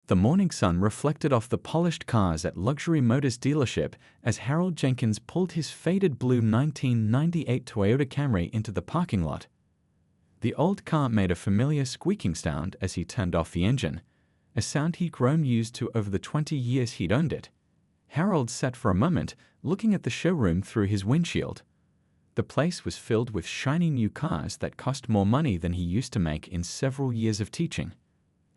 The morning sun reflected off the polished cars at Luxury Motors dealership as Harold Jenkins pulled his faded blue 1998 Toyota Camry into the parking lot. The old car made a familiar squeaking sound as he turned off the engine, a sound he'd grown used to over the 20 years he'd owned it. Harold sat for a moment, looking at the showroom through his windshield. The place was filled with shiny new cars that cost more money than he used to make in several years of teaching.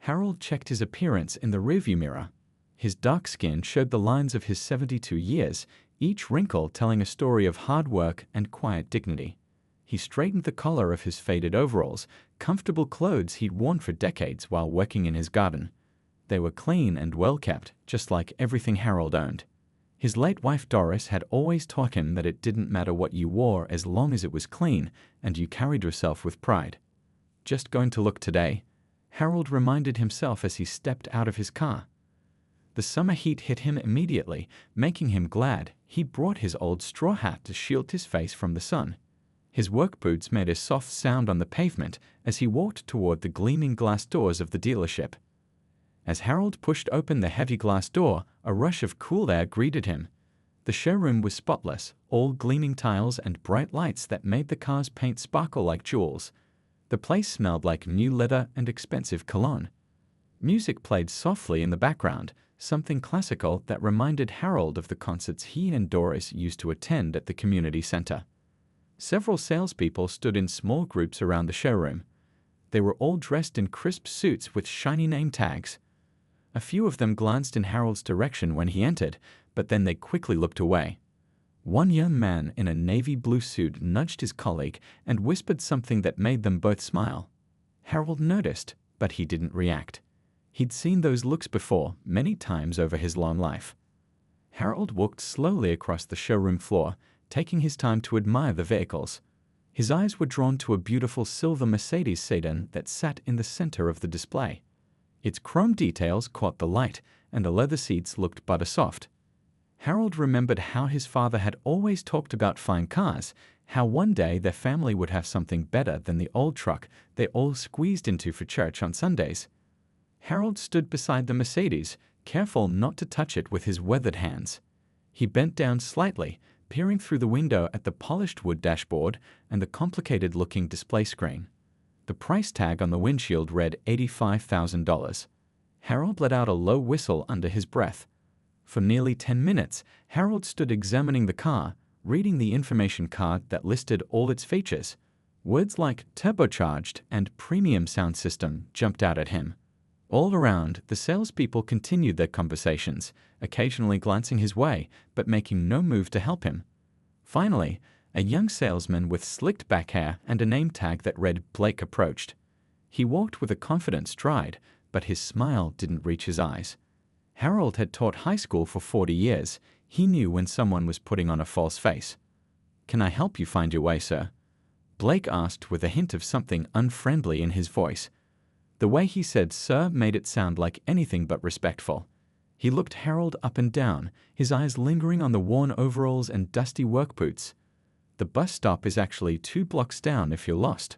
Harold checked his appearance in the rearview mirror. His dark skin showed the lines of his 72 years, each wrinkle telling a story of hard work and quiet dignity. He straightened the collar of his faded overalls, comfortable clothes he'd worn for decades while working in his garden. They were clean and well-kept, just like everything Harold owned. His late wife Doris had always taught him that it didn't matter what you wore as long as it was clean and you carried yourself with pride. Just going to look today? Harold reminded himself as he stepped out of his car. The summer heat hit him immediately, making him glad he'd brought his old straw hat to shield his face from the sun. His work boots made a soft sound on the pavement as he walked toward the gleaming glass doors of the dealership. As Harold pushed open the heavy glass door, a rush of cool air greeted him. The showroom was spotless, all gleaming tiles and bright lights that made the car's paint sparkle like jewels. The place smelled like new leather and expensive cologne. Music played softly in the background, something classical that reminded Harold of the concerts he and Doris used to attend at the community center. Several salespeople stood in small groups around the showroom. They were all dressed in crisp suits with shiny name tags. A few of them glanced in Harold's direction when he entered, but then they quickly looked away. One young man in a navy blue suit nudged his colleague and whispered something that made them both smile. Harold noticed, but he didn't react. He'd seen those looks before, many times over his long life. Harold walked slowly across the showroom floor, taking his time to admire the vehicles. His eyes were drawn to a beautiful silver Mercedes sedan that sat in the center of the display. Its chrome details caught the light, and the leather seats looked butter soft. Harold remembered how his father had always talked about fine cars, how one day their family would have something better than the old truck they all squeezed into for church on Sundays. Harold stood beside the Mercedes, careful not to touch it with his weathered hands. He bent down slightly, peering through the window at the polished wood dashboard and the complicated-looking display screen. The price tag on the windshield read $85,000. Harold let out a low whistle under his breath. For nearly 10 minutes, Harold stood examining the car, reading the information card that listed all its features. Words like turbocharged and premium sound system jumped out at him. All around, the salespeople continued their conversations, occasionally glancing his way, but making no move to help him. Finally, a young salesman with slicked back hair and a name tag that read Blake approached. He walked with a confident stride, but his smile didn't reach his eyes. Harold had taught high school for 40 years. He knew when someone was putting on a false face. "Can I help you find your way, sir?" Blake asked with a hint of something unfriendly in his voice. The way he said "sir" made it sound like anything but respectful. He looked Harold up and down, his eyes lingering on the worn overalls and dusty work boots. "The bus stop is actually 2 blocks down if you're lost."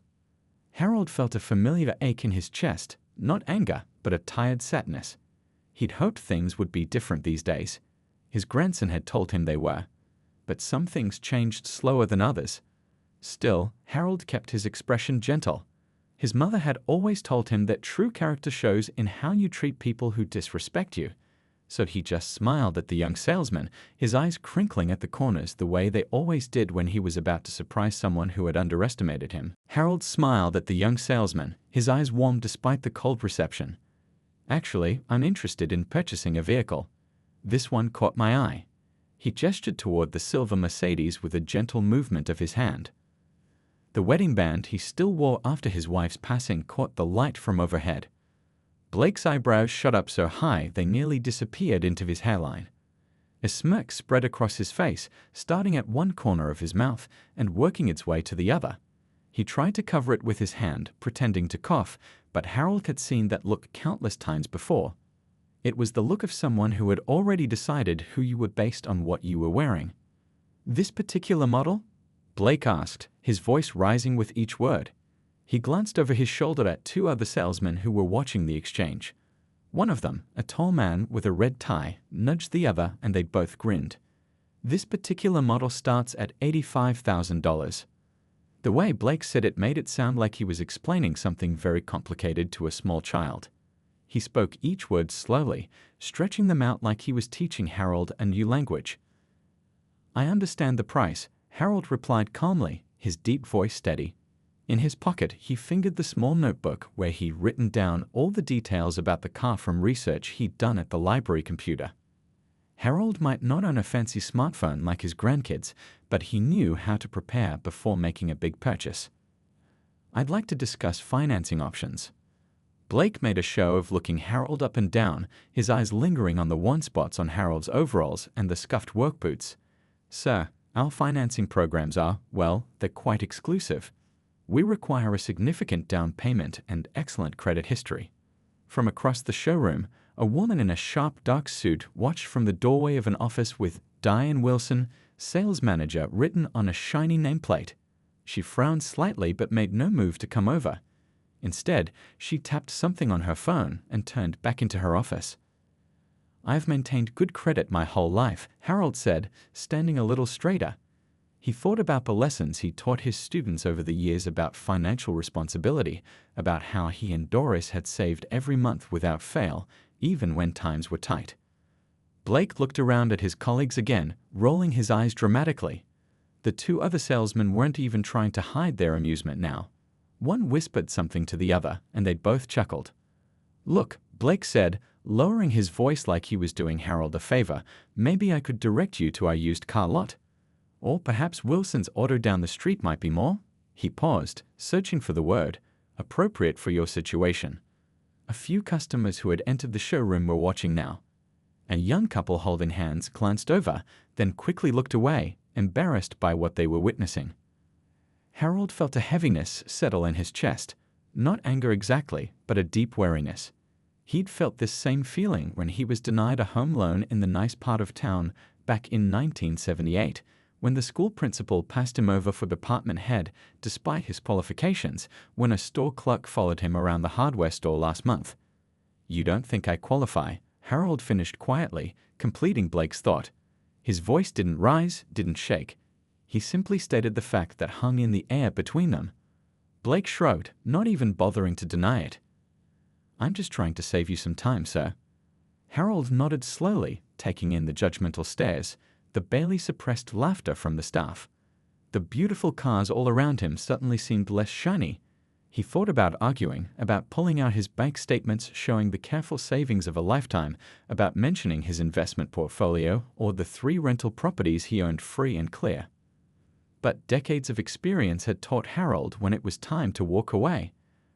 Harold felt a familiar ache in his chest, not anger, but a tired sadness. He'd hoped things would be different these days. His grandson had told him they were. But some things changed slower than others. Still, Harold kept his expression gentle. His mother had always told him that true character shows in how you treat people who disrespect you. So he just smiled at the young salesman, his eyes crinkling at the corners the way they always did when he was about to surprise someone who had underestimated him. Harold smiled at the young salesman, his eyes warm despite the cold reception. "Actually, I'm interested in purchasing a vehicle. This one caught my eye." He gestured toward the silver Mercedes with a gentle movement of his hand. The wedding band he still wore after his wife's passing caught the light from overhead. Blake's eyebrows shot up so high they nearly disappeared into his hairline. A smirk spread across his face, starting at one corner of his mouth and working its way to the other. He tried to cover it with his hand, pretending to cough, but Harold had seen that look countless times before. It was the look of someone who had already decided who you were based on what you were wearing. "This particular model?" Blake asked, his voice rising with each word. He glanced over his shoulder at 2 other salesmen who were watching the exchange. One of them, a tall man with a red tie, nudged the other and they both grinned. This particular model starts at $85,000. The way Blake said it made it sound like he was explaining something very complicated to a small child. He spoke each word slowly, stretching them out like he was teaching Harold a new language. "I understand the price," Harold replied calmly, his deep voice steady. In his pocket, he fingered the small notebook where he'd written down all the details about the car from research he'd done at the library computer. Harold might not own a fancy smartphone like his grandkids, but he knew how to prepare before making a big purchase. "I'd like to discuss financing options." Blake made a show of looking Harold up and down, his eyes lingering on the worn spots on Harold's overalls and the scuffed work boots. "Sir, our financing programs are, well, they're quite exclusive. We require a significant down payment and excellent credit history." From across the showroom, a woman in a sharp dark suit watched from the doorway of an office with Diane Wilson, sales manager, written on a shiny nameplate. She frowned slightly but made no move to come over. Instead, she tapped something on her phone and turned back into her office. "I've maintained good credit my whole life," Harold said, standing a little straighter. He thought about the lessons he taught his students over the years about financial responsibility, about how he and Doris had saved every month without fail, even when times were tight. Blake looked around at his colleagues again, rolling his eyes dramatically. The two other salesmen weren't even trying to hide their amusement now. One whispered something to the other, and they both chuckled. "Look," Blake said, lowering his voice like he was doing Harold a favor, "maybe I could direct you to our used car lot. Or perhaps Wilson's auto down the street might be more." He paused, searching for the word, appropriate for your situation. A few customers who had entered the showroom were watching now. A young couple holding hands glanced over, then quickly looked away, embarrassed by what they were witnessing. Harold felt a heaviness settle in his chest, not anger exactly, but a deep weariness. He'd felt this same feeling when he was denied a home loan in the nice part of town back in 1978, when the school principal passed him over for department head despite his qualifications, when a store clerk followed him around the hardware store last month. "You don't think I qualify?" Harold finished quietly, completing Blake's thought. His voice didn't rise, didn't shake. He simply stated the fact that hung in the air between them. Blake shrugged, not even bothering to deny it. "I'm just trying to save you some time, sir." Harold nodded slowly, taking in the judgmental stares, the barely suppressed laughter from the staff. The beautiful cars all around him suddenly seemed less shiny. He thought about arguing, about pulling out his bank statements showing the careful savings of a lifetime, about mentioning his investment portfolio or the 3 rental properties he owned free and clear. But decades of experience had taught Harold when it was time to walk away.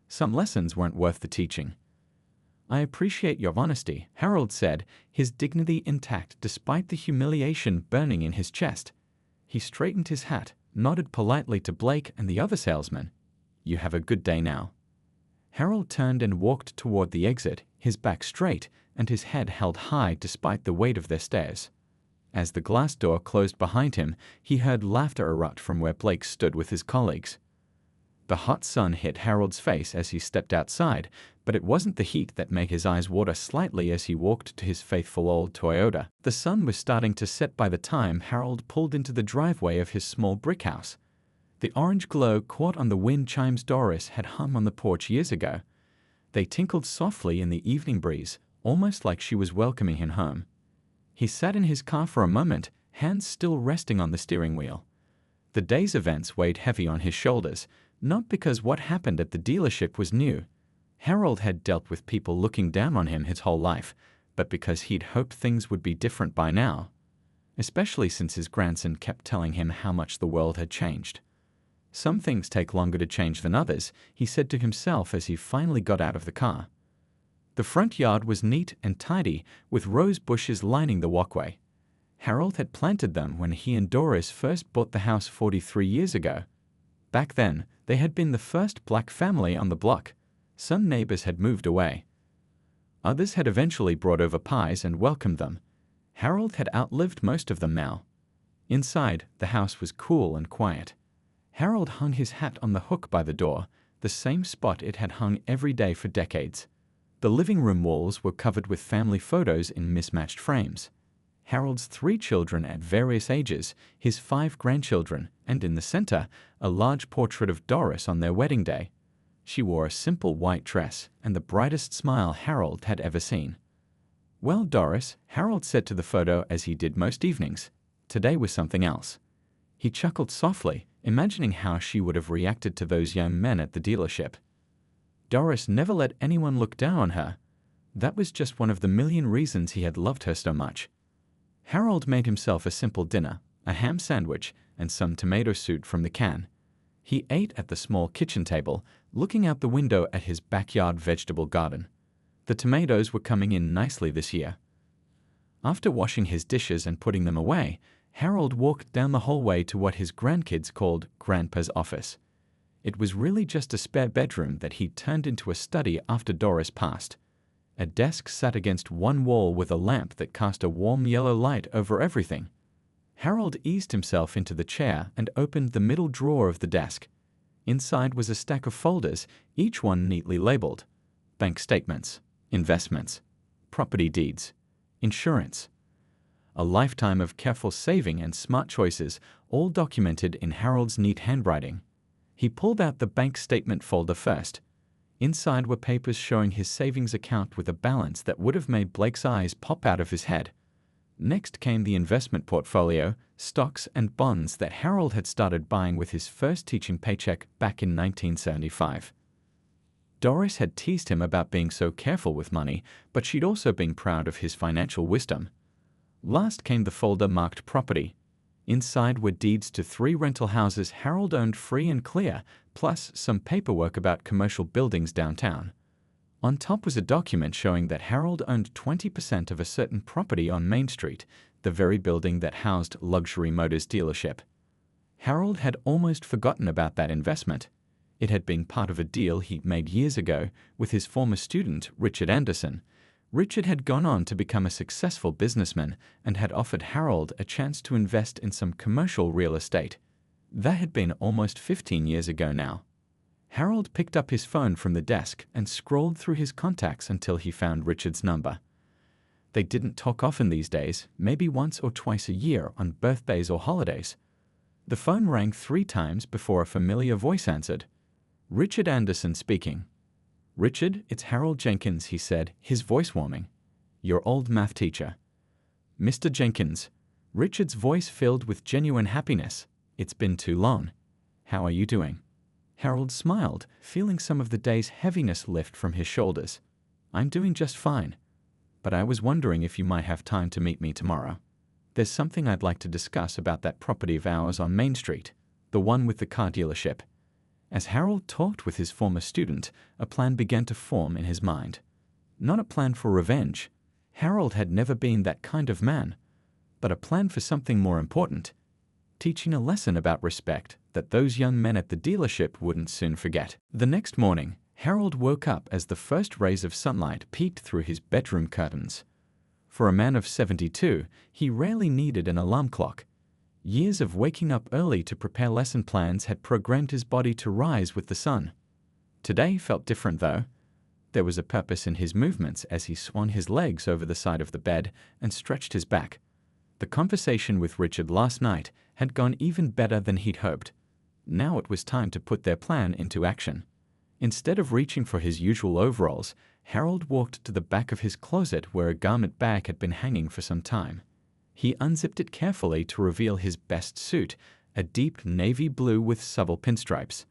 Some lessons weren't worth the teaching. "I appreciate your honesty," Harold said, his dignity intact despite the humiliation burning in his chest. He straightened his hat, nodded politely to Blake and the other salesman. "You have a good day now." Harold turned and walked toward the exit, his back straight and his head held high despite the weight of their stares. As the glass door closed behind him, he heard laughter erupt from where Blake stood with his colleagues. The hot sun hit Harold's face as he stepped outside, but it wasn't the heat that made his eyes water slightly as he walked to his faithful old Toyota. The sun was starting to set by the time Harold pulled into the driveway of his small brick house. The orange glow caught on the wind chimes Doris had hung on the porch years ago. They tinkled softly in the evening breeze, almost like she was welcoming him home. He sat in his car for a moment, hands still resting on the steering wheel. The day's events weighed heavy on his shoulders, not because what happened at the dealership was new. Harold had dealt with people looking down on him his whole life, but because he'd hoped things would be different by now, especially since his grandson kept telling him how much the world had changed. Some things take longer to change than others, he said to himself as he finally got out of the car. The front yard was neat and tidy, with rose bushes lining the walkway. Harold had planted them when he and Doris first bought the house 43 years ago. Back then, they had been the first black family on the block. Some neighbors had moved away. Others had eventually brought over pies and welcomed them. Harold had outlived most of them now. Inside, the house was cool and quiet. Harold hung his hat on the hook by the door, the same spot it had hung every day for decades. The living room walls were covered with family photos in mismatched frames. Harold's 3 children at various ages, his 5 grandchildren, and in the center, a large portrait of Doris on their wedding day. She wore a simple white dress and the brightest smile Harold had ever seen. "Well, Doris," Harold said to the photo as he did most evenings, "today was something else." He chuckled softly, imagining how she would have reacted to those young men at the dealership. Doris never let anyone look down on her. That was just one of the million reasons he had loved her so much. Harold made himself a simple dinner, a ham sandwich, and some tomato soup from the can. He ate at the small kitchen table, looking out the window at his backyard vegetable garden. The tomatoes were coming in nicely this year. After washing his dishes and putting them away, Harold walked down the hallway to what his grandkids called Grandpa's office. It was really just a spare bedroom that he turned into a study after Doris passed. A desk sat against one wall with a lamp that cast a warm yellow light over everything. Harold eased himself into the chair and opened the middle drawer of the desk. Inside was a stack of folders, each one neatly labeled: bank statements, investments, property deeds, insurance. A lifetime of careful saving and smart choices, all documented in Harold's neat handwriting. He pulled out the bank statement folder first. Inside were papers showing his savings account with a balance that would have made Blake's eyes pop out of his head. Next came the investment portfolio, stocks and bonds that Harold had started buying with his first teaching paycheck back in 1975. Doris had teased him about being so careful with money, but she'd also been proud of his financial wisdom. Last came the folder marked property. Inside were deeds to 3 rental houses Harold owned free and clear, plus some paperwork about commercial buildings downtown. On top was a document showing that Harold owned 20% of a certain property on Main Street, the very building that housed Luxury Motors dealership. Harold had almost forgotten about that investment. It had been part of a deal he'd made years ago with his former student, Richard Anderson. Richard had gone on to become a successful businessman and had offered Harold a chance to invest in some commercial real estate. That had been almost 15 years ago now. Harold picked up his phone from the desk and scrolled through his contacts until he found Richard's number. They didn't talk often these days, maybe once or twice a year on birthdays or holidays. The phone rang 3 times before a familiar voice answered. Richard Anderson speaking. "Richard, it's Harold Jenkins," he said, his voice warming. "Your old math teacher." "Mr. Jenkins." Richard's voice filled with genuine happiness. "It's been too long. How are you doing?" Harold smiled, feeling some of the day's heaviness lift from his shoulders. "I'm doing just fine. But I was wondering if you might have time to meet me tomorrow. There's something I'd like to discuss about that property of ours on Main Street, the one with the car dealership." As Harold talked with his former student, a plan began to form in his mind. Not a plan for revenge. Harold had never been that kind of man. But a plan for something more important. Teaching a lesson about respect that those young men at the dealership wouldn't soon forget. The next morning, Harold woke up as the first rays of sunlight peeked through his bedroom curtains. For a man of 72, he rarely needed an alarm clock. Years of waking up early to prepare lesson plans had programmed his body to rise with the sun. Today felt different, though. There was a purpose in his movements as he swung his legs over the side of the bed and stretched his back. The conversation with Richard last night had gone even better than he'd hoped. Now it was time to put their plan into action. Instead of reaching for his usual overalls, Harold walked to the back of his closet where a garment bag had been hanging for some time. He unzipped it carefully to reveal his best suit, a deep navy blue with subtle pinstripes.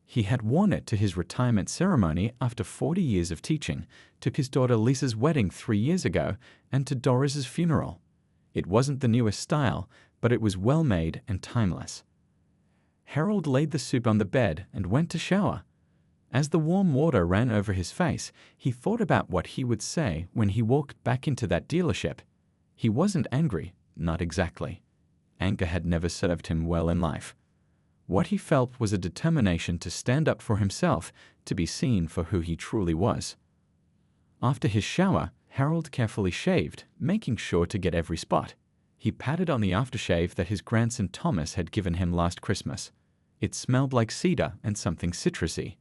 He had worn it to his retirement ceremony after 40 years of teaching, to his daughter Lisa's wedding 3 years ago, and to Doris's funeral. It wasn't the newest style, but it was well-made and timeless. Harold laid the suit on the bed and went to shower. As the warm water ran over his face, he thought about what he would say when he walked back into that dealership. He wasn't angry, not exactly. Anger had never served him well in life. What he felt was a determination to stand up for himself, to be seen for who he truly was. After his shower, Harold carefully shaved, making sure to get every spot. He patted on the aftershave that his grandson Thomas had given him last Christmas. It smelled like cedar and something citrusy.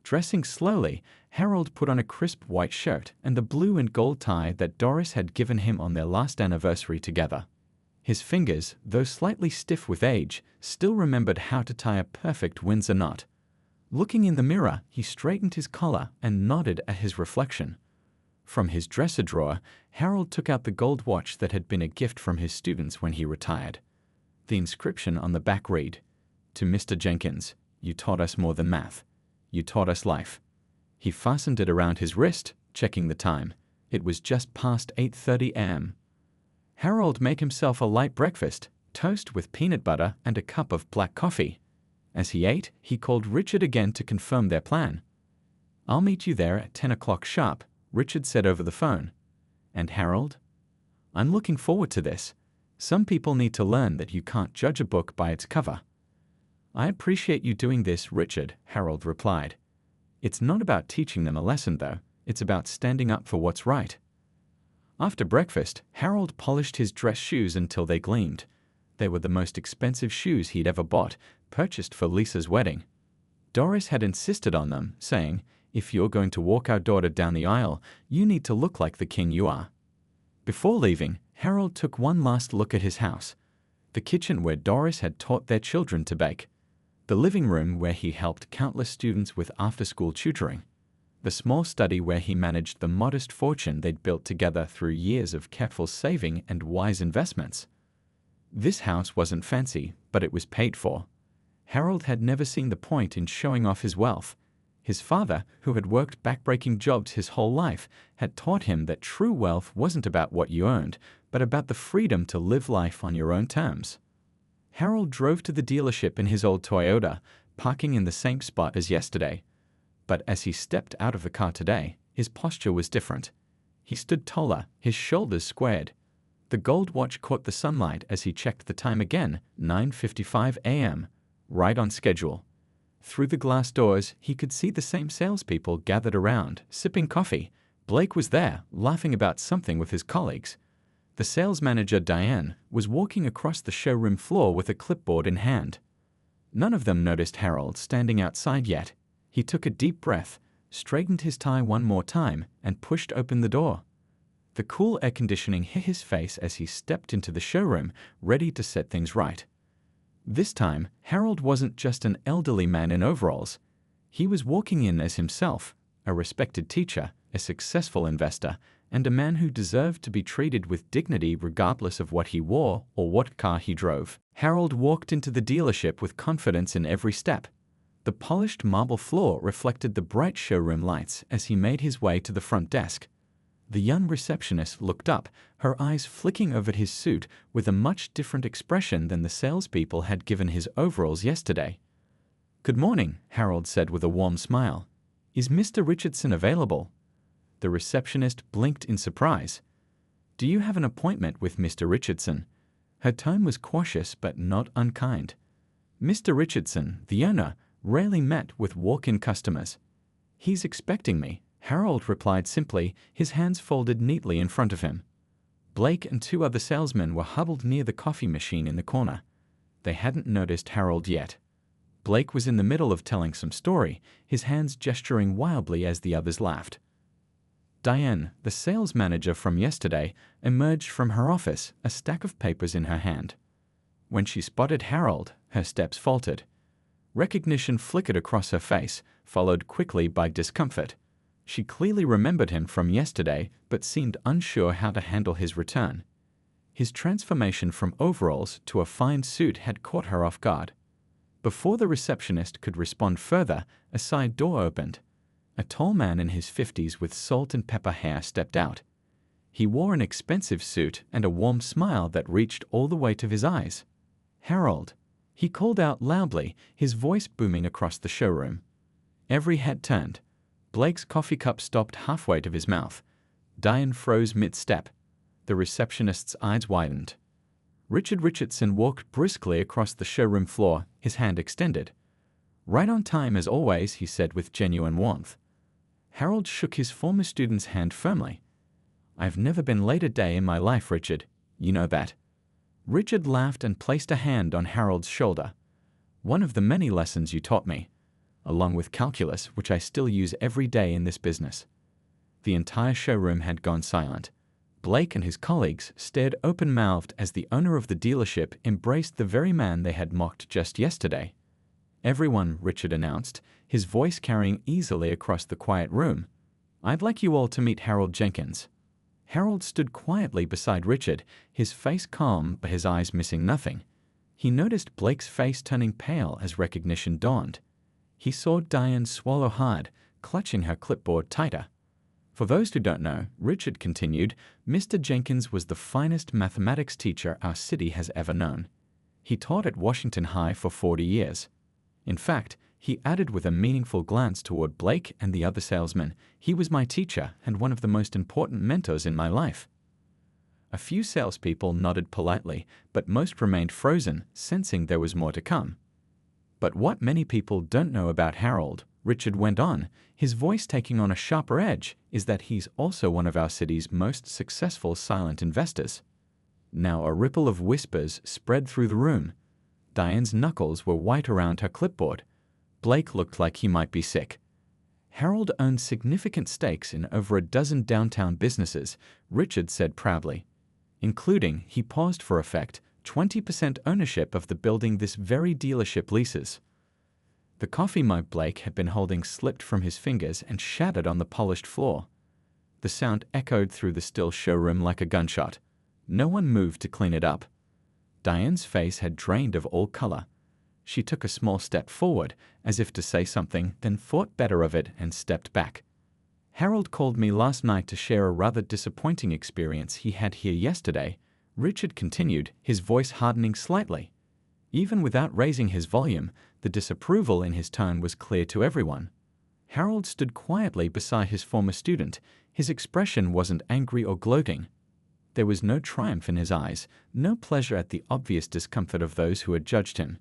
Dressing slowly, Harold put on a crisp white shirt and the blue and gold tie that Doris had given him on their last anniversary together. His fingers, though slightly stiff with age, still remembered how to tie a perfect Windsor knot. Looking in the mirror, he straightened his collar and nodded at his reflection. From his dresser drawer, Harold took out the gold watch that had been a gift from his students when he retired. The inscription on the back read, "To Mr. Jenkins, you taught us more than math. You taught us life." He fastened it around his wrist, checking the time. It was just past 8:30 a.m. Harold made himself a light breakfast, toast with peanut butter and a cup of black coffee. As he ate, he called Richard again to confirm their plan. "I'll meet you there at 10 o'clock sharp," Richard said over the phone. "And Harold?" "I'm looking forward to this. Some people need to learn that you can't judge a book by its cover." "I appreciate you doing this, Richard," Harold replied. "It's not about teaching them a lesson, though. It's about standing up for what's right." After breakfast, Harold polished his dress shoes until they gleamed. They were the most expensive shoes he'd ever bought, purchased for Lisa's wedding. Doris had insisted on them, saying, "If you're going to walk our daughter down the aisle, you need to look like the king you are." Before leaving, Harold took one last look at his house. The kitchen where Doris had taught their children to bake. The living room where he helped countless students with after-school tutoring. The small study where he managed the modest fortune they'd built together through years of careful saving and wise investments. This house wasn't fancy, but it was paid for. Harold had never seen the point in showing off his wealth. His father, who had worked backbreaking jobs his whole life, had taught him that true wealth wasn't about what you owned, but about the freedom to live life on your own terms. Harold drove to the dealership in his old Toyota, parking in the same spot as yesterday. But as he stepped out of the car today, his posture was different. He stood taller, his shoulders squared. The gold watch caught the sunlight as he checked the time again, 9:55 a.m., right on schedule. Through the glass doors, he could see the same salespeople gathered around, sipping coffee. Blake was there, laughing about something with his colleagues. The sales manager, Diane, was walking across the showroom floor with a clipboard in hand. None of them noticed Harold standing outside yet. He took a deep breath, straightened his tie one more time, and pushed open the door. The cool air conditioning hit his face as he stepped into the showroom, ready to set things right. This time, Harold wasn't just an elderly man in overalls. He was walking in as himself, a respected teacher, a successful investor, and a man who deserved to be treated with dignity regardless of what he wore or what car he drove. Harold walked into the dealership with confidence in every step. The polished marble floor reflected the bright showroom lights as he made his way to the front desk. The young receptionist looked up, her eyes flicking over his suit with a much different expression than the salespeople had given his overalls yesterday. "Good morning," Harold said with a warm smile. "Is Mr. Richardson available?" The receptionist blinked in surprise. "Do you have an appointment with Mr. Richardson?" Her tone was cautious but not unkind. Mr. Richardson, the owner, rarely met with walk-in customers. "He's expecting me," Harold replied simply, his hands folded neatly in front of him. Blake and two other salesmen were huddled near the coffee machine in the corner. They hadn't noticed Harold yet. Blake was in the middle of telling some story, his hands gesturing wildly as the others laughed. Diane, the sales manager from yesterday, emerged from her office, a stack of papers in her hand. When she spotted Harold, her steps faltered. Recognition flickered across her face, followed quickly by discomfort. She clearly remembered him from yesterday, but seemed unsure how to handle his return. His transformation from overalls to a fine suit had caught her off guard. Before the receptionist could respond further, a side door opened. A tall man in his 50s with salt and pepper hair stepped out. He wore an expensive suit and a warm smile that reached all the way to his eyes. "Harold," he called out loudly, his voice booming across the showroom. Every head turned. Blake's coffee cup stopped halfway to his mouth. Diane froze mid-step. The receptionist's eyes widened. Richard Richardson walked briskly across the showroom floor, his hand extended. "Right on time as always," he said with genuine warmth. Harold shook his former student's hand firmly. "I've never been late a day in my life, Richard. You know that." Richard laughed and placed a hand on Harold's shoulder. "One of the many lessons you taught me. along with calculus, which I still use every day in this business." The entire showroom had gone silent. Blake and his colleagues stared open-mouthed as the owner of the dealership embraced the very man they had mocked just yesterday. "Everyone," Richard announced, his voice carrying easily across the quiet room, "I'd like you all to meet Harold Jenkins." Harold stood quietly beside Richard, his face calm but his eyes missing nothing. He noticed Blake's face turning pale as recognition dawned. He saw Diane swallow hard, clutching her clipboard tighter. "For those who don't know," Richard continued, "Mr. Jenkins was the finest mathematics teacher our city has ever known. He taught at Washington High for 40 years. In fact," he added with a meaningful glance toward Blake and the other salesmen, "he was my teacher and one of the most important mentors in my life." A few salespeople nodded politely, but most remained frozen, sensing there was more to come. "But what many people don't know about Harold," Richard went on, his voice taking on a sharper edge, "is that he's also one of our city's most successful silent investors." Now a ripple of whispers spread through the room. Diane's knuckles were white around her clipboard. Blake looked like he might be sick. "Harold owned significant stakes in over a dozen downtown businesses," Richard said proudly, "including," he paused for effect, "20% ownership of the building this very dealership leases." The coffee mug Blake had been holding slipped from his fingers and shattered on the polished floor. The sound echoed through the still showroom like a gunshot. No one moved to clean it up. Diane's face had drained of all color. She took a small step forward, as if to say something, then thought better of it and stepped back. "Harold called me last night to share a rather disappointing experience he had here yesterday," Richard continued, his voice hardening slightly. Even without raising his volume, the disapproval in his tone was clear to everyone. Harold stood quietly beside his former student. His expression wasn't angry or gloating. There was no triumph in his eyes, no pleasure at the obvious discomfort of those who had judged him.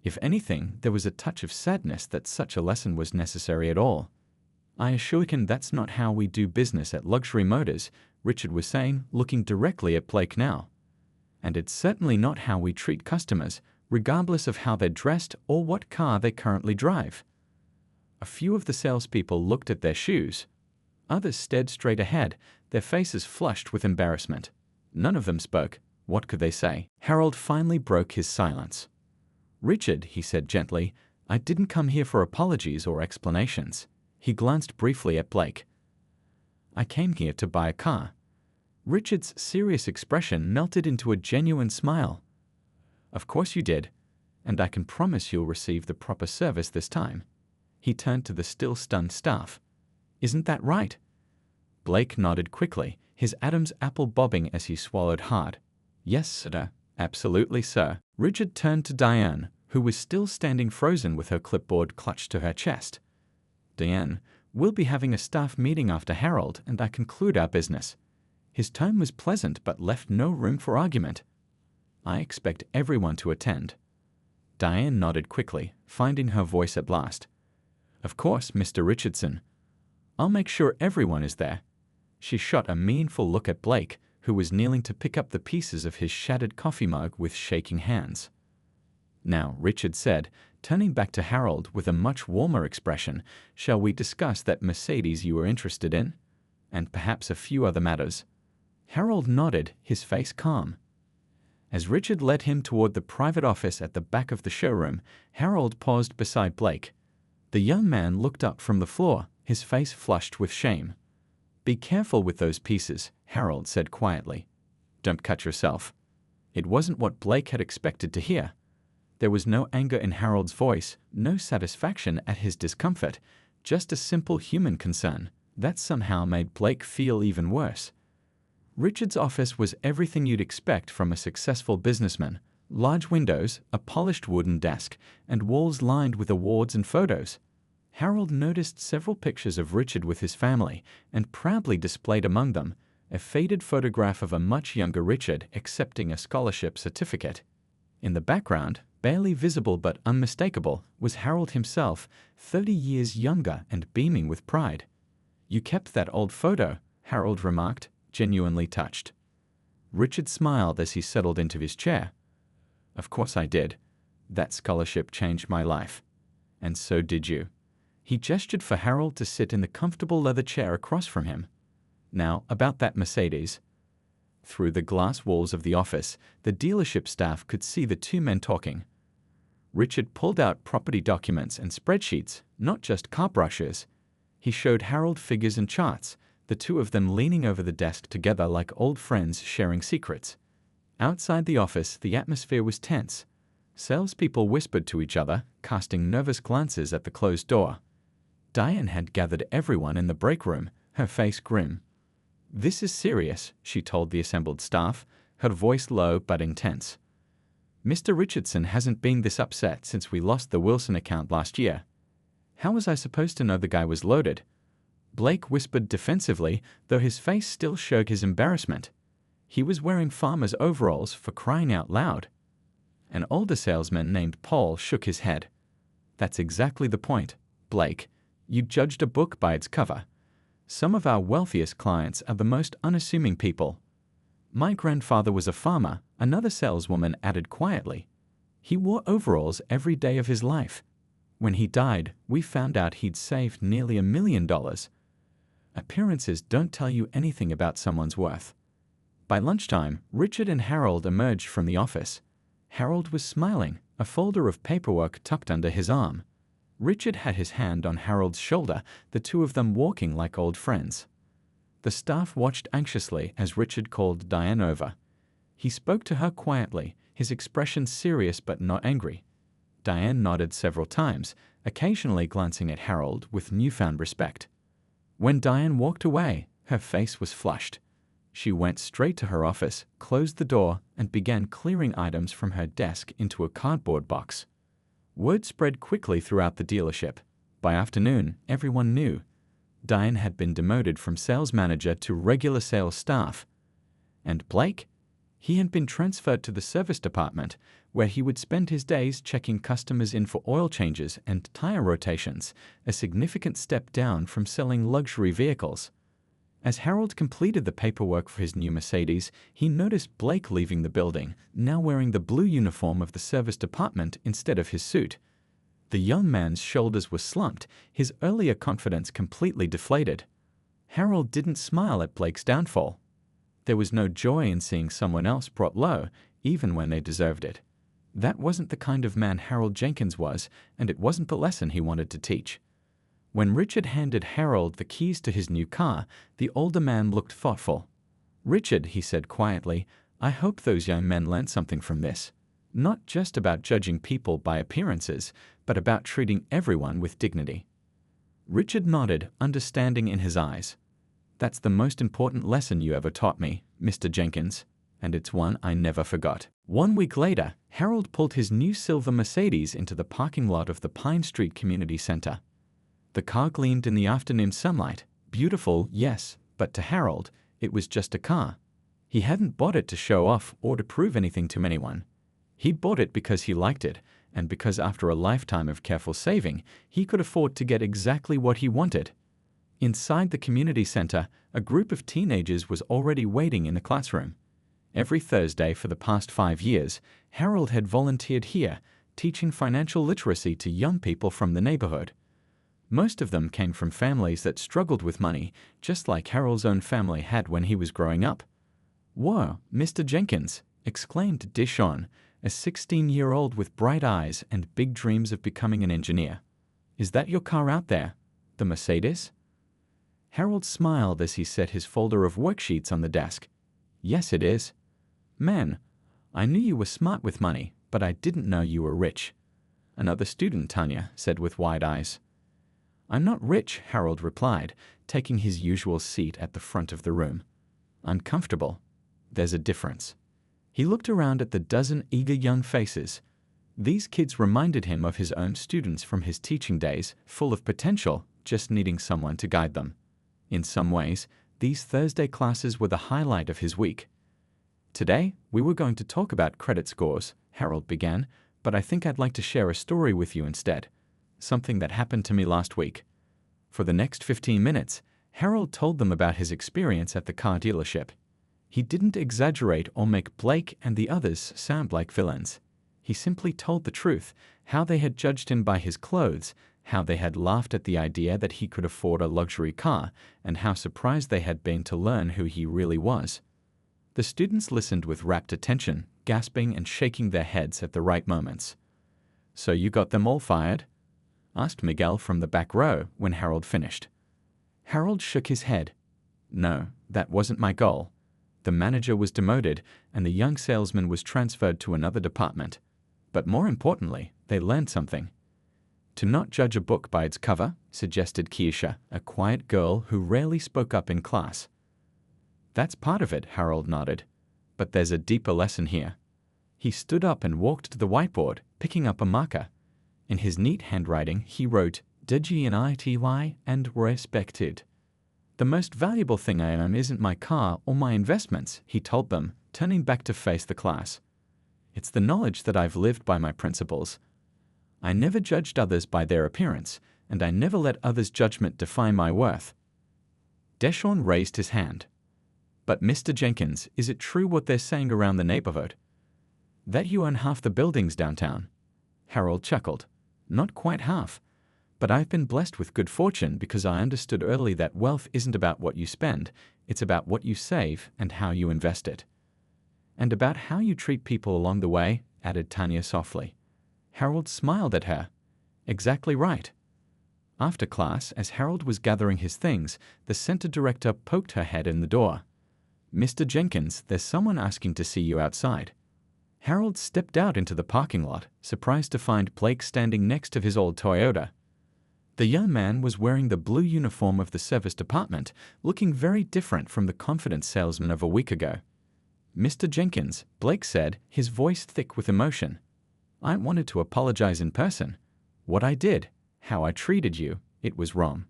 If anything, there was a touch of sadness that such a lesson was necessary at all. "I assure you that's not how we do business at Luxury Motors," Richard was saying, looking directly at Blake now. "And it's certainly not how we treat customers, regardless of how they're dressed or what car they currently drive." A few of the salespeople looked at their shoes. Others stared straight ahead, their faces flushed with embarrassment. None of them spoke. What could they say? Harold finally broke his silence. "Richard," he said gently, "I didn't come here for apologies or explanations." He glanced briefly at Blake. "I came here to buy a car." Richard's serious expression melted into a genuine smile. "Of course you did, and I can promise you'll receive the proper service this time." He turned to the still stunned staff. "Isn't that right?" Blake nodded quickly, his Adam's apple bobbing as he swallowed hard. "Yes, sir. Absolutely, sir." Richard turned to Diane, who was still standing frozen with her clipboard clutched to her chest. "Diane, we'll be having a staff meeting after Harold and I conclude our business." His tone was pleasant but left no room for argument. "I expect everyone to attend." Diane nodded quickly, finding her voice at last. "Of course, Mr. Richardson. I'll make sure everyone is there." She shot a meaningful look at Blake, who was kneeling to pick up the pieces of his shattered coffee mug with shaking hands. "Now," Richard said, turning back to Harold with a much warmer expression, "shall we discuss that Mercedes you were interested in? And perhaps a few other matters." Harold nodded, his face calm. As Richard led him toward the private office at the back of the showroom, Harold paused beside Blake. The young man looked up from the floor, his face flushed with shame. "Be careful with those pieces," Harold said quietly. "Don't cut yourself." It wasn't what Blake had expected to hear. There was no anger in Harold's voice, no satisfaction at his discomfort, just a simple human concern. That somehow made Blake feel even worse. Richard's office was everything you'd expect from a successful businessman. Large windows, a polished wooden desk, and walls lined with awards and photos. Harold noticed several pictures of Richard with his family, and proudly displayed among them a faded photograph of a much younger Richard accepting a scholarship certificate. In the background, barely visible but unmistakable, was Harold himself, 30 years younger and beaming with pride. "You kept that old photo," Harold remarked, genuinely touched. Richard smiled as he settled into his chair. "Of course I did. That scholarship changed my life. And so did you." He gestured for Harold to sit in the comfortable leather chair across from him. Now, about that Mercedes. Through the glass walls of the office, the dealership staff could see the two men talking. Richard pulled out property documents and spreadsheets, not just car brochures. He showed Harold figures and charts, the two of them leaning over the desk together like old friends sharing secrets. Outside the office, the atmosphere was tense. Salespeople whispered to each other, casting nervous glances at the closed door. Diane had gathered everyone in the break room, her face grim. "This is serious," she told the assembled staff, her voice low but intense. "Mr. Richardson hasn't been this upset since we lost the Wilson account last year. How was I supposed to know the guy was loaded?" Blake whispered defensively, though his face still showed his embarrassment. He was wearing farmer's overalls, for crying out loud. An older salesman named Paul shook his head. "That's exactly the point, Blake. You judged a book by its cover. Some of our wealthiest clients are the most unassuming people." "My grandfather was a farmer," another saleswoman added quietly. "He wore overalls every day of his life. When he died, we found out he'd saved nearly $1 million. Appearances don't tell you anything about someone's worth." By lunchtime, Richard and Harold emerged from the office. Harold was smiling, a folder of paperwork tucked under his arm. Richard had his hand on Harold's shoulder, the two of them walking like old friends. The staff watched anxiously as Richard called Diane over. He spoke to her quietly, his expression serious but not angry. Diane nodded several times, occasionally glancing at Harold with newfound respect. When Diane walked away, her face was flushed. She went straight to her office, closed the door, and began clearing items from her desk into a cardboard box. Word spread quickly throughout the dealership. By afternoon, everyone knew. Diane had been demoted from sales manager to regular sales staff. And Blake? He had been transferred to the service department, where he would spend his days checking customers in for oil changes and tire rotations, a significant step down from selling luxury vehicles. As Harold completed the paperwork for his new Mercedes, he noticed Blake leaving the building, now wearing the blue uniform of the service department instead of his suit. The young man's shoulders were slumped, his earlier confidence completely deflated. Harold didn't smile at Blake's downfall. There was no joy in seeing someone else brought low, even when they deserved it. That wasn't the kind of man Harold Jenkins was, and it wasn't the lesson he wanted to teach. When Richard handed Harold the keys to his new car, the older man looked thoughtful. "Richard," he said quietly, "I hope those young men learned something from this. Not just about judging people by appearances, but about treating everyone with dignity." Richard nodded, understanding in his eyes. "That's the most important lesson you ever taught me, Mr. Jenkins, and it's one I never forgot." 1 week later, Harold pulled his new silver Mercedes into the parking lot of the Pine Street Community Center. The car gleamed in the afternoon sunlight. Beautiful, yes, but to Harold, it was just a car. He hadn't bought it to show off or to prove anything to anyone. He bought it because he liked it, and because after a lifetime of careful saving, he could afford to get exactly what he wanted. Inside the community center, a group of teenagers was already waiting in the classroom. Every Thursday for the past 5 years, Harold had volunteered here, teaching financial literacy to young people from the neighborhood. Most of them came from families that struggled with money, just like Harold's own family had when he was growing up. "Whoa, Mr. Jenkins!" exclaimed Dishon, a 16-year-old with bright eyes and big dreams of becoming an engineer. "Is that your car out there? The Mercedes?" Harold smiled as he set his folder of worksheets on the desk. "Yes, it is." "Man, I knew you were smart with money, but I didn't know you were rich." Another student, Tanya, said with wide eyes. "I'm not rich," Harold replied, taking his usual seat at the front of the room. "I'm comfortable. There's a difference." He looked around at the dozen eager young faces. These kids reminded him of his own students from his teaching days, full of potential, just needing someone to guide them. In some ways, these Thursday classes were the highlight of his week. "Today, we were going to talk about credit scores," Harold began, "but I think I'd like to share a story with you instead. Something that happened to me last week." For the next 15 minutes, Harold told them about his experience at the car dealership. He didn't exaggerate or make Blake and the others sound like villains. He simply told the truth, how they had judged him by his clothes, how they had laughed at the idea that he could afford a luxury car, and how surprised they had been to learn who he really was. The students listened with rapt attention, gasping and shaking their heads at the right moments. "So you got them all fired?" asked Miguel from the back row when Harold finished. Harold shook his head. "No, that wasn't my goal. The manager was demoted, and the young salesman was transferred to another department. But more importantly, they learned something." "To not judge a book by its cover," suggested Keisha, a quiet girl who rarely spoke up in class. "That's part of it," Harold nodded. "But there's a deeper lesson here." He stood up and walked to the whiteboard, picking up a marker. In his neat handwriting, he wrote, "Dignity and respected." "The most valuable thing I own isn't my car or my investments," he told them, turning back to face the class. "It's the knowledge that I've lived by my principles. I never judged others by their appearance, and I never let others' judgment define my worth." Deshawn raised his hand. "But Mr. Jenkins, is it true what they're saying around the neighborhood? That you own half the buildings downtown?" Harold chuckled. "Not quite half. But I've been blessed with good fortune because I understood early that wealth isn't about what you spend, it's about what you save and how you invest it." "And about how you treat people along the way," added Tanya softly. Harold smiled at her. "Exactly right." After class, as Harold was gathering his things, the center director poked her head in the door. "Mr. Jenkins, there's someone asking to see you outside." Harold stepped out into the parking lot, surprised to find Blake standing next to his old Toyota. The young man was wearing the blue uniform of the service department, looking very different from the confident salesman of a week ago. "Mr. Jenkins," Blake said, his voice thick with emotion. "I wanted to apologize in person. What I did, how I treated you, it was wrong."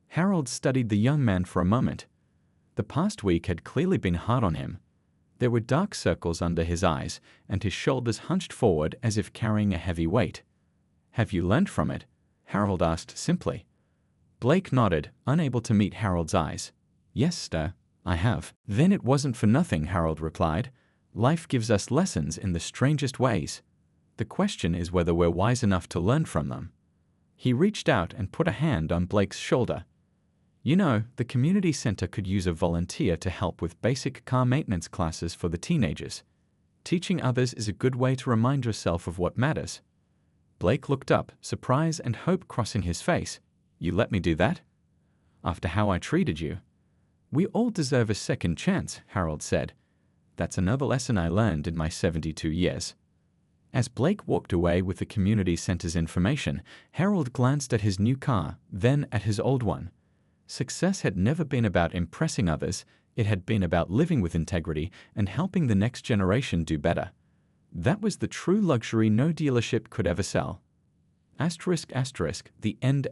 Harold studied the young man for a moment. The past week had clearly been hard on him. There were dark circles under his eyes, and his shoulders hunched forward as if carrying a heavy weight. "Have you learned from it?" Harold asked simply. Blake nodded, unable to meet Harold's eyes. "Yes, sir, I have." "Then it wasn't for nothing," Harold replied. "Life gives us lessons in the strangest ways. The question is whether we're wise enough to learn from them." He reached out and put a hand on Blake's shoulder. "You know, the community center could use a volunteer to help with basic car maintenance classes for the teenagers. Teaching others is a good way to remind yourself of what matters." Blake looked up, surprise and hope crossing his face. "You let me do that? After how I treated you?" "We all deserve a second chance," Harold said. "That's another lesson I learned in my 72 years." As Blake walked away with the community center's information, Harold glanced at his new car, then at his old one. Success had never been about impressing others, it had been about living with integrity and helping the next generation do better. That was the true luxury no dealership could ever sell. ***, the end***.